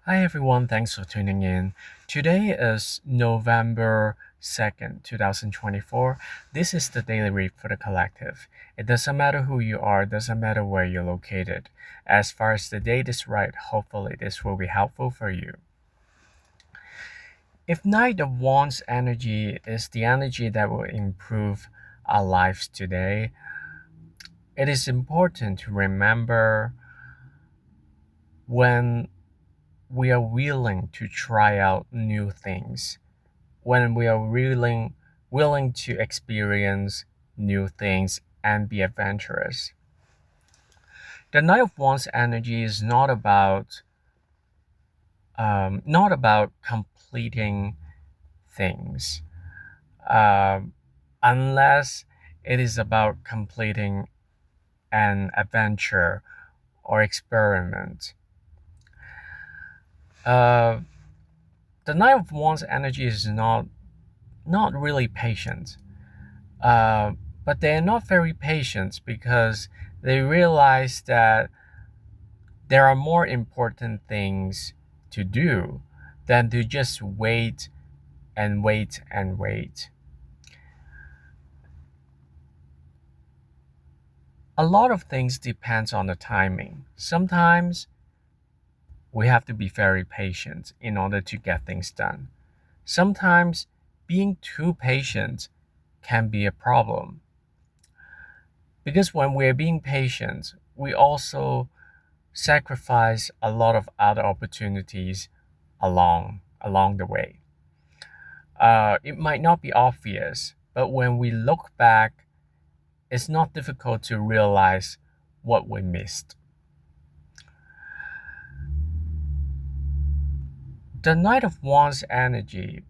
Hi everyone, thanks for tuning in. Today is November 2nd, 2024. This is the Daily Read for the Collective. It doesn't matter who you are, it doesn't matter where you're located. As far as the date is right, hopefully this will be helpful for you. If Knight of Wands energy is the energy that will improve our lives today, it is important to remember when we are willing to try out new things, when we are willing to experience new things and be adventurous. The Knight of Wands energy is not about completing things, um, unless it is about completing an adventure or experiment. Uh, the Knight of Wands energy is not really patient. Uh, but they're not very patient because they realize that there are more important things to do than to just wait and wait and wait. A lot of things depends on the timing. Sometimes we have to be very patient in order to get things done. Sometimes being too patient can be a problem because when we're being patient, we also sacrifice a lot of other opportunities along the way. It might not be obvious, but when we look back, it's not difficult to realize what we missed. The Knight of Wands energy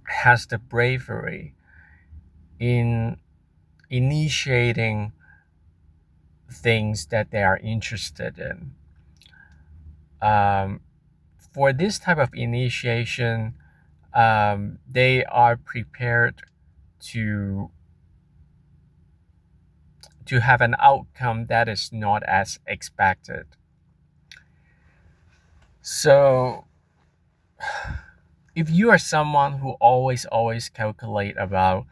has the bravery in initiating things that they are interested in. Um, for this type of initiation, they are prepared to to have an outcome that is not as expected. So if you are someone who always calculate about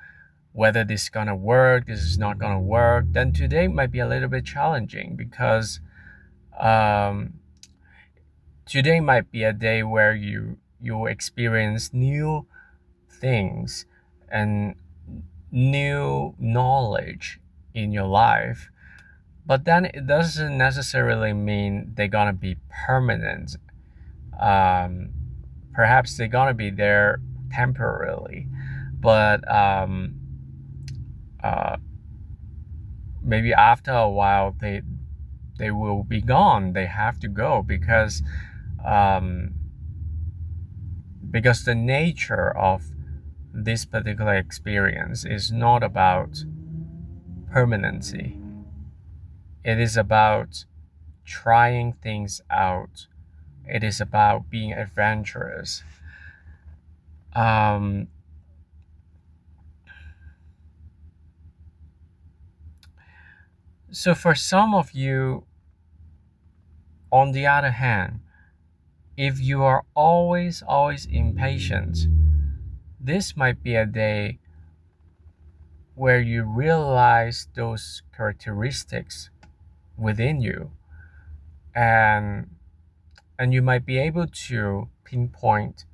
whether this is gonna work, this is not gonna work, then today might be a little bit challenging because um, today might be a day where you experience new things and new knowledge in your life, but then it doesn't necessarily mean they're gonna be permanent. um, Perhaps they're gonna be there temporarily, but uh, maybe after a while they will be gone. They have to go um, because the nature of this particular experience is not about permanency. It is about trying things out. It is about being adventurous. Um, so for some of you, on the other hand, if you are always impatient, this might be a day where you realize those characteristics within you, and and you might be able to pinpoint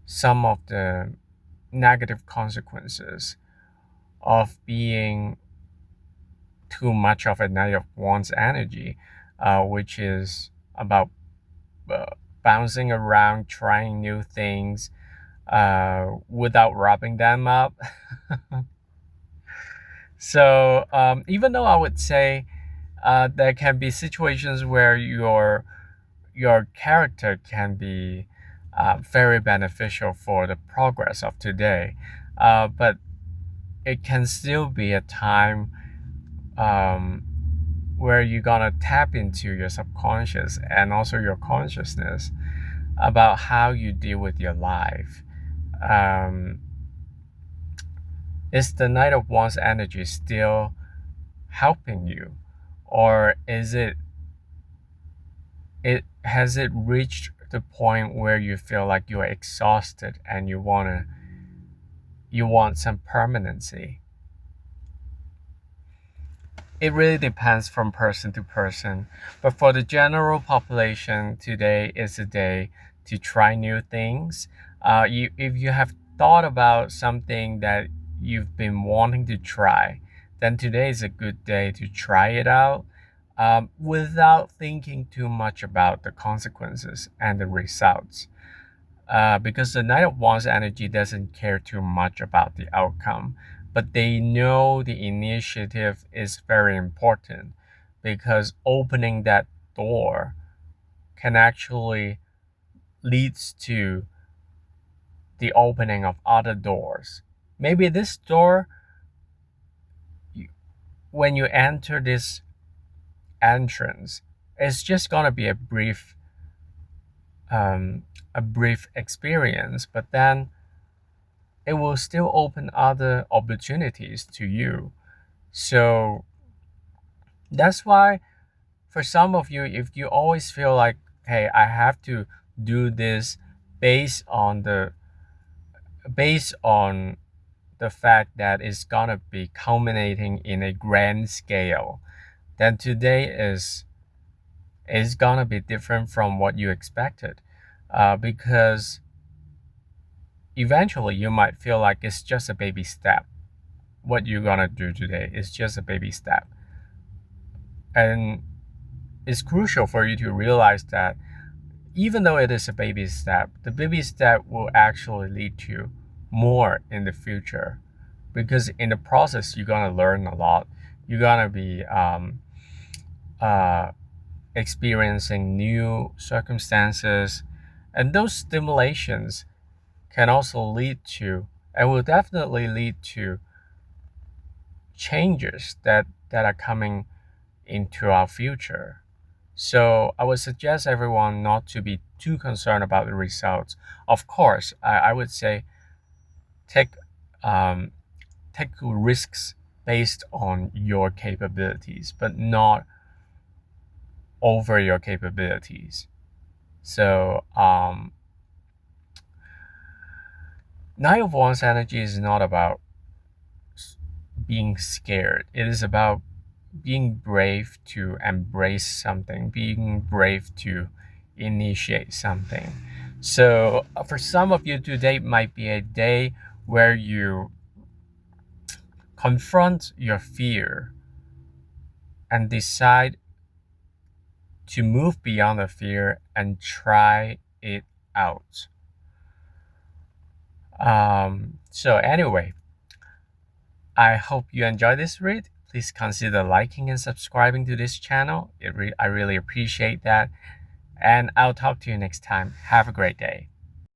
some of the negative consequences of being too much of a Knight of Wands energy, which is about uh, bouncing around, trying new things without wrapping them up. So even though I would say there can be situations where your character can be very beneficial for the progress of today, but it can still be a time um, where you're gonna tap into your subconscious and also your consciousness about how you deal with your life. Um, is the Knight of Wands energy still helping you, or is it has it reached the point where you feel like you're exhausted and you want some permanency. It really depends from person to person. But for the general population, today is a day to try new things. If you have thought about something that you've been wanting to try, then today is a good day to try it out, without thinking too much about the consequences and the results. Because the Knight of Wands energy doesn't care too much about the outcome, but they know the initiative is very important, because opening that door can actually leads to the opening of other doors. Maybe this door, when you enter this entrance, it's just gonna be um, a brief experience, but then it will still open other opportunities to you. So that's why for some of you, if you always feel like, hey, I have to do this based on the based on the fact that it's gonna be culminating in a grand scale, then today is gonna be different from what you expected, because eventually you might feel like it's just a baby step. What you're gonna do today is just a baby step. And it's crucial for you to realize that even though it is a baby step, the baby step will actually lead to more in the future. Because in the process, you're gonna learn a lot. You're gonna be experiencing new circumstances, and those stimulations can also lead to, and will definitely lead to, changes that are coming into our future. So I would suggest everyone not to be too concerned about the results. Of course, I would say take um, take risks based on your capabilities, but not over your capabilities. So Nine of Wands energy is not about being scared. It is about being brave to embrace something, being brave to initiate something. So for some of you, today might be a day where you confront your fear and decide to move beyond the fear and try it out. So anyway, I hope you enjoyed this read. Please consider liking and subscribing to this channel. I really appreciate that. And I'll talk to you next time. Have a great day.